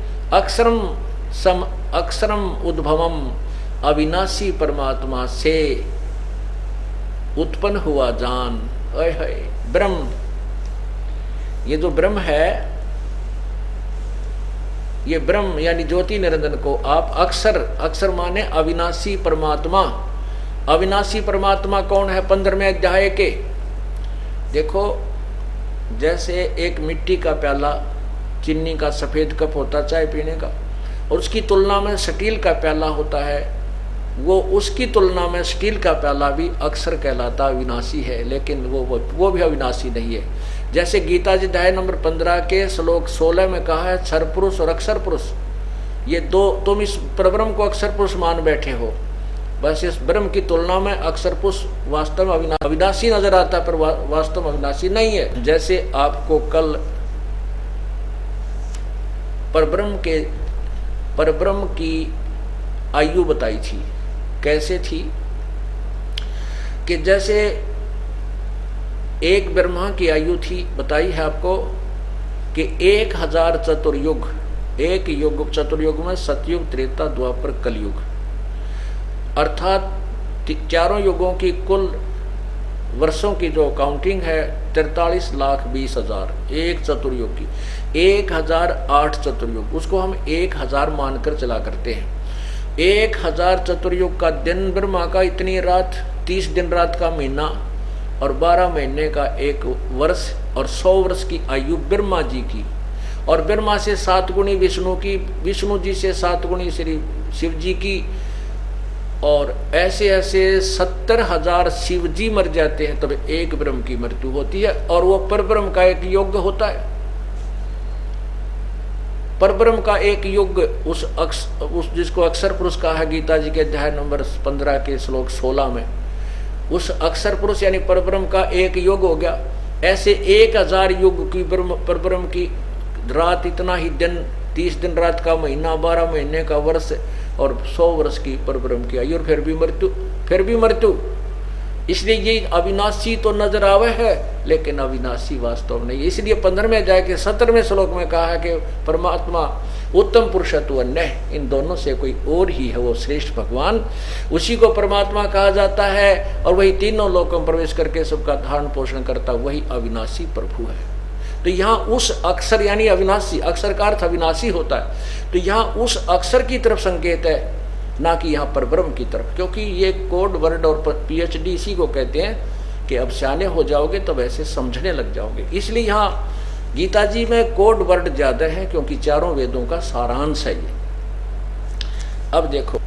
अक्षरम उद्भवम अविनाशी परमात्मा से उत्पन्न हुआ जान। ओए है ब्रह्म, ये जो ब्रह्म है ये ब्रह्म यानी ज्योति निरंजन को आप अक्षर माने अविनाशी परमात्मा। अविनाशी परमात्मा कौन है? 15वें अध्याय के देखो, जैसे एक मिट्टी का प्याला, चीनी का सफेद कप होता चाय पीने का, और उसकी तुलना में स्टील का प्याला होता है, वो उसकी तुलना में स्टील का प्याला भी अक्षर कहलाता अविनाशी है, लेकिन वो भी अविनाशी नहीं है। जैसे गीता जी अध्याय नंबर 15 के श्लोक 16 में कहा है क्षर पुरुष और अक्षर पुरुष, ये दो, तुम इस परब्रह्म को अक्षर पुरुष मान बैठे हो, बस इस ब्रह्म की तुलना में अक्षर पुरुष वास्तव में अविनाशी नजर आता है, पर वास्तव में अविनाशी नहीं है। जैसे आपको कल परब्रह्म की आयु बताई थी, कैसे थी कि जैसे एक ब्रह्मा की आयु थी, बताई है आपको कि 1000 चतुर्युग, एक युग चतुर्युग में सतयुग, त्रेता, द्वापर, कलयुग, अर्थात चारों युगों की कुल वर्षों की जो काउंटिंग है 43,20,000 एक चतुर्युग की, 1008 चतुर्युग, उसको हम 1000 मानकर चला करते हैं। 1000 चतुर्युग का दिन ब्रह्मा का, इतनी रात, 30 दिन रात का महीना, और 12 महीने का एक वर्ष, और 100 वर्ष की आयु ब्रह्मा जी की। और ब्रह्मा से 7 गुणी विष्णु की, विष्णु जी से 7 गुणी श्री शिव जी की, और ऐसे ऐसे 70,000 शिव जी मर जाते हैं तब एक ब्रह्म की मृत्यु होती है, और वो परब्रह्म का एक युग होता है। परब्रह्म का एक युग उस जिसको अक्षर पुरुष कहा है गीता जी के अध्याय नंबर 15 के श्लोक 16 में, उस अक्षर पुरुष यानी परब्रह्म का एक युग हो गया। ऐसे 1000 युग की परब्रह्म की रात, इतना ही दिन, 30 दिन रात का महीना, 12 महीने का वर्ष, और 100 वर्ष की परब्रह्म की आयु, और फिर भी मृत्यु। इसलिए ये अविनाशी तो नजर आवे है, लेकिन अविनाशी वास्तव नहीं। इसलिए 15वें अध्याय के 17वें श्लोक में कहा है कि परमात्मा उत्तम पुरुषत्व अन्य, इन दोनों से कोई और ही है, वो श्रेष्ठ भगवान, उसी को परमात्मा कहा जाता है। और वही तीनों लोकों में प्रवेश करके सबका धारण पोषण करता, वही अविनाशी प्रभु है। तो यहाँ उस अक्षर यानी अविनाशी, अक्षर का अर्थ अविनाशी होता है, तो यहाँ उस अक्षर की तरफ संकेत है, ना कि यहाँ पर ब्रह्म की तरफ, क्योंकि ये कोड वर्ड और PhD इसी को कहते हैं कि अब सियाने हो जाओगे तो वैसे समझने लग जाओगे। इसलिए यहाँ गीता जी में कोड वर्ड ज्यादा है, क्योंकि चारों वेदों का सारांश है ये। अब देखो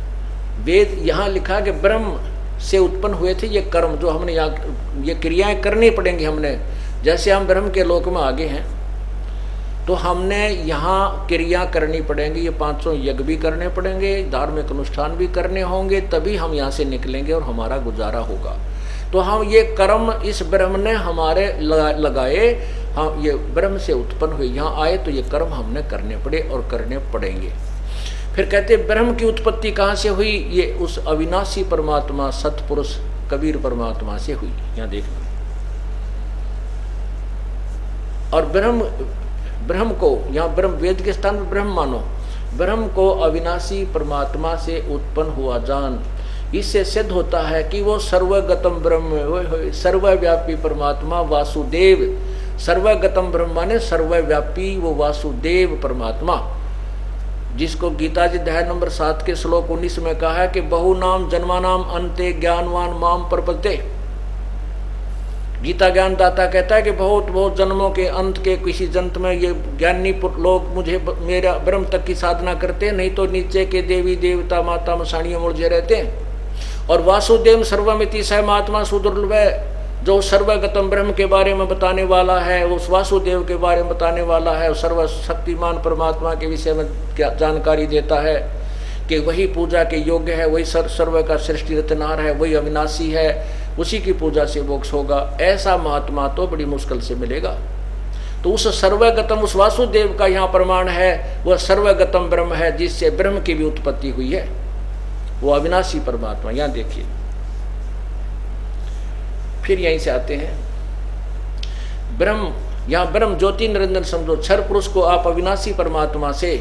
वेद यहाँ लिखा कि ब्रह्म से उत्पन्न हुए थे ये कर्म, जो हमने यहाँ ये क्रियाएं करनी पड़ेंगी हमने, जैसे हम ब्रह्म के लोक में आगे हैं तो हमने यहाँ क्रिया करनी पड़ेंगी, ये 500 यज्ञ भी करने पड़ेंगे, धार्मिक अनुष्ठान भी करने होंगे, तभी हम यहाँ से निकलेंगे और हमारा गुजारा होगा। तो हम ये कर्म इस ब्रह्म ने हमारे लगाए, हम ये ब्रह्म से उत्पन्न हुए, यहाँ आए तो ये कर्म हमने करने पड़े और करने पड़ेंगे। फिर कहते ब्रह्म की उत्पत्ति कहाँ से हुई? ये उस अविनाशी परमात्मा सतपुरुष कबीर परमात्मा से हुई। यहाँ देखना, और ब्रह्म को यहाँ ब्रह्म वेद के स्थान पर ब्रह्म मानो, ब्रह्म को अविनाशी परमात्मा से उत्पन्न हुआ जान। इससे सिद्ध होता है कि वो सर्वगतम ब्रह्म, सर्वव्यापी परमात्मा वासुदेव, सर्वगतम ब्रह्म माने सर्वव्यापी वो वासुदेव परमात्मा, जिसको गीता जी अध्याय नंबर 7 के श्लोक 19 में कहा है कि बहु नाम जन्मानाम अंते ज्ञानवान माम प्रपद्ये। गीता ज्ञानदाता कहता है कि बहुत बहुत जन्मों के अंत के किसी जन्म में ये ज्ञानी लोग मुझे मेरा ब्रह्म तक की साधना करते हैं, नहीं तो नीचे के देवी देवता माता मसाणियों मुझे रहते हैं। और वासुदेव सर्वमिति स महात्मा सुदुर्लभ, जो सर्वगतम ब्रह्म के बारे में बताने वाला है, उस वासुदेव के बारे में बताने वाला है, सर्वशक्तिमान परमात्मा के विषय में क्या जानकारी देता है कि वही पूजा के योग्य है, वही सर्व का सृष्टि रचनार है, वही अविनाशी है, उसी की पूजा से मोक्ष होगा। ऐसा महात्मा तो बड़ी मुश्किल से मिलेगा। तो उस सर्वगतम, उस वासुदेव का यहाँ प्रमाण है, वह सर्वगतम ब्रह्म है, जिससे ब्रह्म की भी उत्पत्ति हुई है, वो अविनाशी परमात्मा। यहाँ देखिए, फिर यहीं से आते हैं ब्रह्म, यहाँ ब्रह्म ज्योति निरंजन समझो, क्षर पुरुष को आप अविनाशी परमात्मा से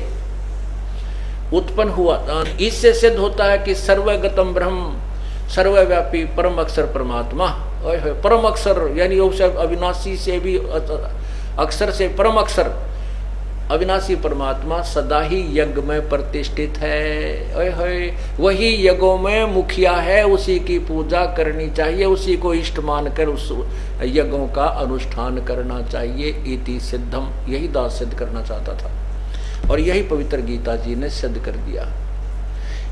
उत्पन्न हुआ। इससे सिद्ध होता है कि सर्वगतम ब्रह्म सर्वव्यापी परम अक्षर परमात्मा, परम अक्षर यानी अविनाशी से भी अक्षर से परम अक्षर अविनाशी परमात्मा सदा ही यज्ञ में प्रतिष्ठित है। वही यज्ञों में मुखिया है, उसी की पूजा करनी चाहिए, उसी को इष्ट मानकर उस यज्ञों का अनुष्ठान करना चाहिए। इति सिद्धम, यही दास सिद्ध करना चाहता था और यही पवित्र गीता जी ने सिद्ध कर दिया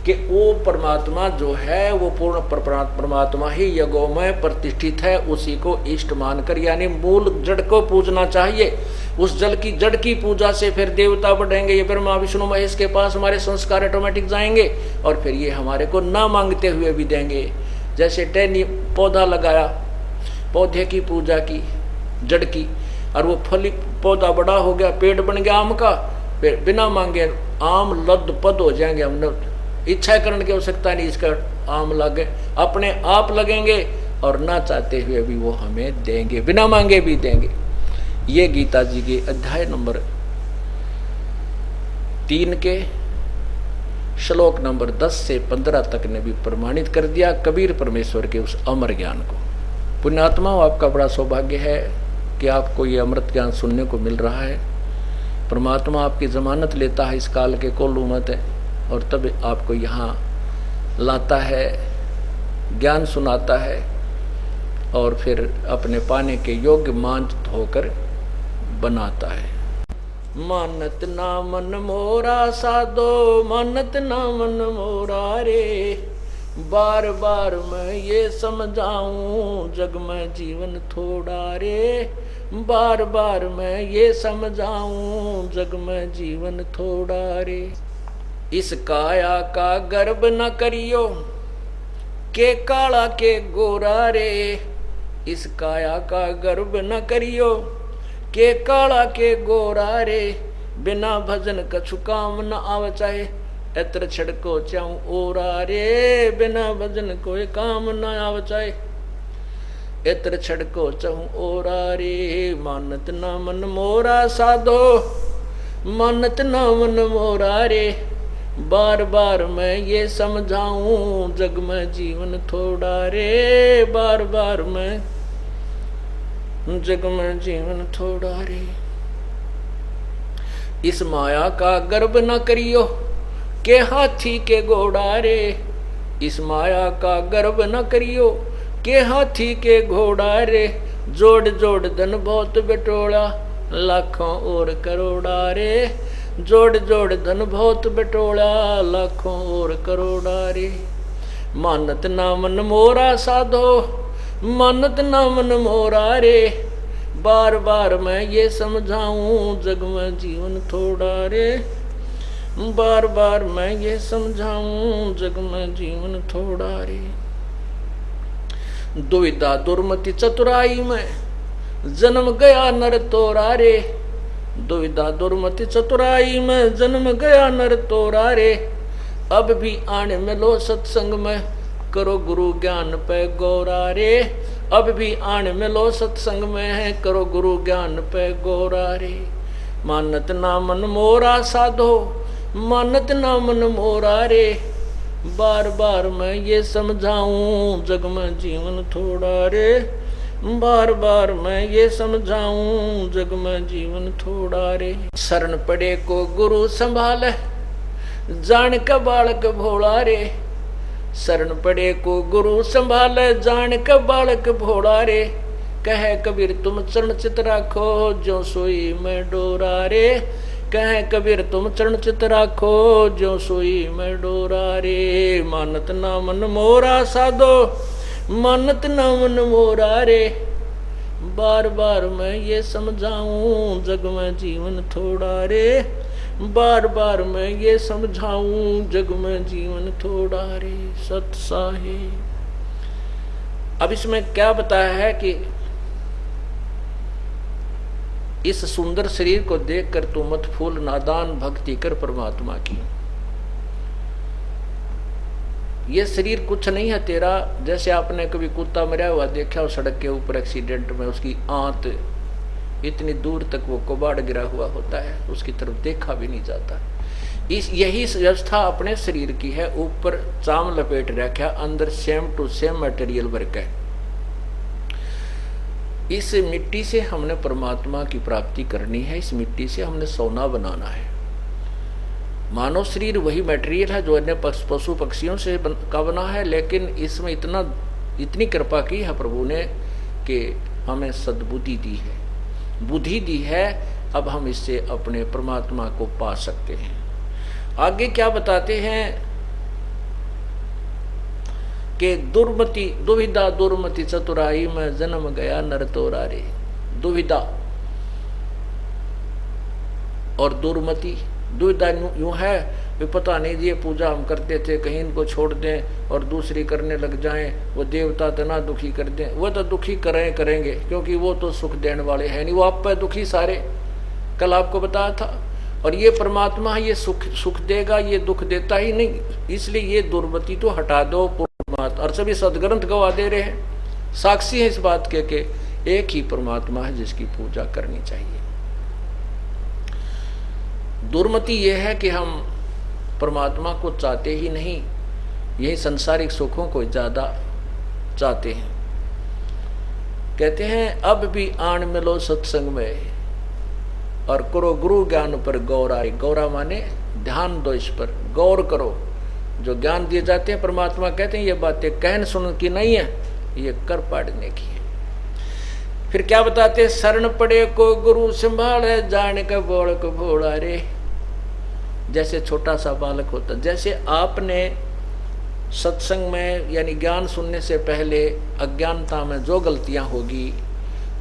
कि वो परमात्मा जो है वो पूर्ण परमात्मा ही यज्ञों में प्रतिष्ठित है, उसी को इष्ट मानकर यानी मूल जड़ को पूजना चाहिए। उस जल की जड़ की पूजा से फिर देवता बढ़ेंगे, ये ब्रह्मा विष्णु महेश के पास हमारे संस्कार ऑटोमेटिक जाएंगे और फिर ये हमारे को ना मांगते हुए भी देंगे। जैसे टहनी पौधा लगाया, पौधे की पूजा की जड़ की, और वो फली पौधा बड़ा हो गया, पेड़ बन गया आम का, फिर बिना मांगे आम लद पद हो जाएंगे। हमने इच्छा करने की आवश्यकता नहीं, इसका आम लगे अपने आप लगेंगे और ना चाहते हुए भी वो हमें देंगे, बिना मांगे भी देंगे। ये गीता जी के अध्याय नंबर 3 के श्लोक नंबर 10 से 15 तक ने भी प्रमाणित कर दिया कबीर परमेश्वर के उस अमर ज्ञान को। पुण्यात्माओं, आपका बड़ा सौभाग्य है कि आपको ये अमृत ज्ञान सुनने को मिल रहा है। परमात्मा आपकी जमानत लेता है इस काल के कोल्लू मत है और तब आपको यहाँ लाता है, ज्ञान सुनाता है और फिर अपने पाने के योग्य मांझ धोकर बनाता है। मानत ना मन मोरा साधो, मानत ना मन मोरा रे, बार बार मैं ये समझाऊं जग में जीवन थोड़ा रे, बार बार मैं ये समझाऊं जग में जीवन थोड़ा रे। इस काया का गर्भ न करियो के काला के गोरा रे, इस काया का गर्भ न करियो के काला के गोरा रे, बिना भजन कछु काम न आव चाहे, एत्र छड़को चाऊ ओरा रे, बिना भजन कोई काम न आव चाहे, एत्र छड़को चाऊ ओरा रे। मानत न मन मोरा साधो, मानत न मन मोरा रे, बार बार मैं ये समझाऊं जग में जीवन थोड़ा रे, बार बार मैं जग में जीवन थोड़ा रे। इस माया का गर्भ न करियो के हाथी के घोड़ा रे, इस माया का गर्भ न करियो के हाथी के घोड़ा रे, जोड़ जोड़ धन बहुत बटोला लाखों और करोड़ा रे, जोड़ जोड़ धन बहुत बटोला लाखों और करोड़ा रे। मानत ना मन मोरा साधो, मानत ना मन मोरा रे, बार बार मैं ये समझाऊं जग में जीवन थोड़ा रे, बार बार मैं ये समझाऊं जग में जीवन थोड़ा रे। दुविधा दुर्मति चतुराई में जन्म गया नर तोरा रे, दुविधा दुर्मति चतुराई में जन्म गया नर तोरा रे। अब भी आने मिलो सत्संग में करो गुरु ज्ञान पे गौरा रे, अब भी आने मिलो सत्संग में है करो गुरु ज्ञान पे गौरा रे। मानत ना मन मोरा साधो, मानत ना मन मोरा रे, बार बार मैं ये समझाऊं जग में जीवन थोड़ा रे, बार बार मैं ये समझाऊं जग में जीवन थोड़ा रे। शरण पड़े को गुरु संभाले जान का बालक भोला रे, शरण पड़े को गुरु संभाले जान का बालक भोला रे। कहे कबीर तुम चरण चित राखो जो सोई मैं डोरा रे, कहे कबीर तुम चरण चित राखो जो सोई मैं डोरा रे। मानत ना मन मोरा साधो, मानत ना मन मोरा रे, बार बार मैं ये समझाऊं जग में जीवन थोड़ा रे, बार बार मैं ये समझाऊं जग में जीवन थोड़ा रे। सत साहिब। अब इसमें क्या बताया है कि इस सुंदर शरीर को देखकर तू मत फूल, नादान भक्ति कर परमात्मा की। ये शरीर कुछ नहीं है तेरा। जैसे आपने कभी कुत्ता मरा हुआ देखा हो सड़क के ऊपर एक्सीडेंट में, उसकी आंत इतनी दूर तक वो कबाड़ गिरा हुआ होता है, उसकी तरफ देखा भी नहीं जाता। यही व्यवस्था अपने शरीर की है। ऊपर चाम लपेट रखा, अंदर same to same material work है। इस मिट्टी से हमने परमात्मा की प्राप्ति करनी है, इस मिट्टी से हमने सोना बनाना है। मानव शरीर वही मटेरियल है जो अन्य पशु पक्षियों से का बना है, लेकिन इसमें इतनी कृपा की है प्रभु ने कि हमें सद्बुद्धि दी है, बुद्धि दी है। अब हम इससे अपने परमात्मा को पा सकते हैं। आगे क्या बताते हैं कि दुर्मति दुविधा दुर्मति चतुराई में जन्म गया नर तोरा रे। दुविधा और दुर्मति, दुविधा यूं है वे पता नहीं ये पूजा हम करते थे कहीं इनको छोड़ दें और दूसरी करने लग जाएं, वो देवता तो ना दुखी कर दें। वो तो दुखी करेंगे क्योंकि वो तो सुख देने वाले हैं नहीं, वो आप पे दुखी सारे। कल आपको बताया था। और ये परमात्मा ये सुख देगा, ये दुख देता ही नहीं, इसलिए ये दुर्मति तो हटा दो परमात्मा। और सभी सदग्रंथ गवा दे रहे हैं, साक्षी है इस बात के एक ही परमात्मा है जिसकी पूजा करनी चाहिए। दुर्मति यह है कि हम परमात्मा को चाहते ही नहीं, यही संसारिक सुखों को ज्यादा चाहते हैं। कहते हैं अब भी आन मिलो सत्संग में और करो गुरु ज्ञान पर गौरा। गौरा माने ध्यान दो, इस पर गौर करो। जो ज्ञान दिए जाते हैं परमात्मा कहते हैं ये बातें कहन सुन की नहीं है, ये कर पाड़ने की है। फिर क्या बताते हैं, शरण पड़े को गुरु संभाले जाने का बालक भोला रे। जैसे छोटा सा बालक होता, जैसे आपने सत्संग में यानी ज्ञान सुनने से पहले अज्ञानता में जो गलतियां होगी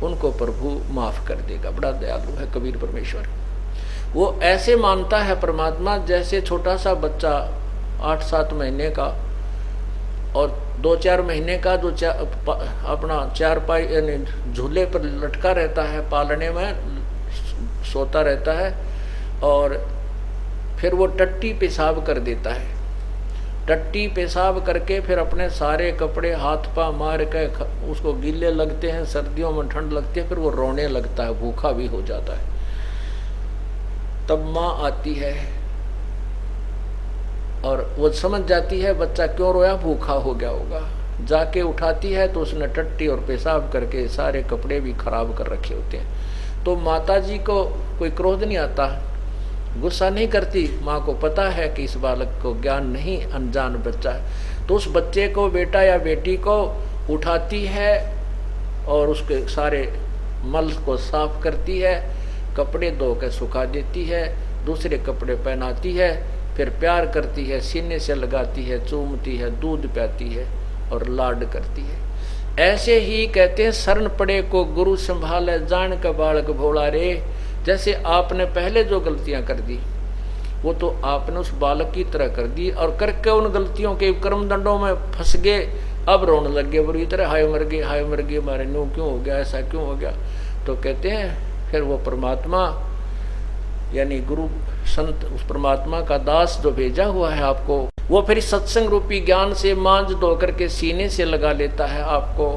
उनको प्रभु माफ कर देगा। बड़ा दयालु है कबीर परमेश्वर। वो ऐसे मानता है परमात्मा जैसे छोटा सा बच्चा 8-7 महीने का और 2-4 महीने का जो अपना चारपाई यानी झूले पर लटका रहता है, पालने में सोता रहता है, और फिर वो टट्टी पेशाब कर देता है। टट्टी पेशाब करके फिर अपने सारे कपड़े हाथ पा मार के उसको गीले लगते हैं, सर्दियों में ठंड लगती है, फिर वो रोने लगता है, भूखा भी हो जाता है। तब माँ आती है और वो समझ जाती है बच्चा क्यों रोया, भूखा हो गया होगा। जाके उठाती है तो उसने टट्टी और पेशाब करके सारे कपड़े भी खराब कर रखे होते हैं। तो माता जी को कोई क्रोध नहीं आता, गुस्सा नहीं करती। माँ को पता है कि इस बालक को ज्ञान नहीं, अनजान बच्चा है। तो उस बच्चे को, बेटा या बेटी को उठाती है और उसके सारे मल को साफ करती है, कपड़े धो के सुखा देती है, दूसरे कपड़े पहनाती है, फिर प्यार करती है, सीने से लगाती है, चूमती है, दूध पिलाती है और लाड करती है। ऐसे ही कहते हैं शरण पड़े को गुरु संभाले जान का बालक भोला रे। जैसे आपने पहले जो गलतियां कर दी वो तो आपने उस बालक की तरह कर दी और करके उन गलतियों के कर्म दंडों में फंस गए। अब रोने लग गए बुरी तरह, हाय मर गए हमारे नो क्यों हो गया, ऐसा क्यों हो गया। तो कहते हैं फिर वो परमात्मा यानी गुरु संत उस परमात्मा का दास जो भेजा हुआ है आपको, वो फिर सत्संग रूपी ज्ञान से मांझ धो करके सीने से लगा लेता है, आपको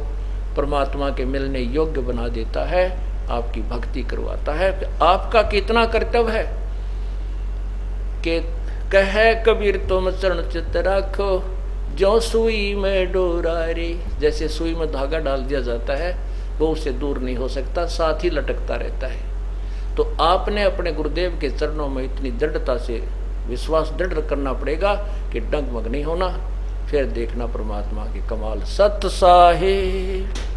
परमात्मा के मिलने योग्य बना देता है, आपकी भक्ति करवाता है। आपका कितना कर्तव्य है कि कहे कबीर तुम चरण चित्त रखो जो सुई में डोरा रे। जैसे सुई में धागा डाल दिया जाता है वो उससे दूर नहीं हो सकता, साथ ही लटकता रहता है। तो आपने अपने गुरुदेव के चरणों में इतनी दृढ़ता से विश्वास दृढ़ करना पड़ेगा कि डगमग नहीं होना। फिर देखना परमात्मा की कमाल। सत साहिब।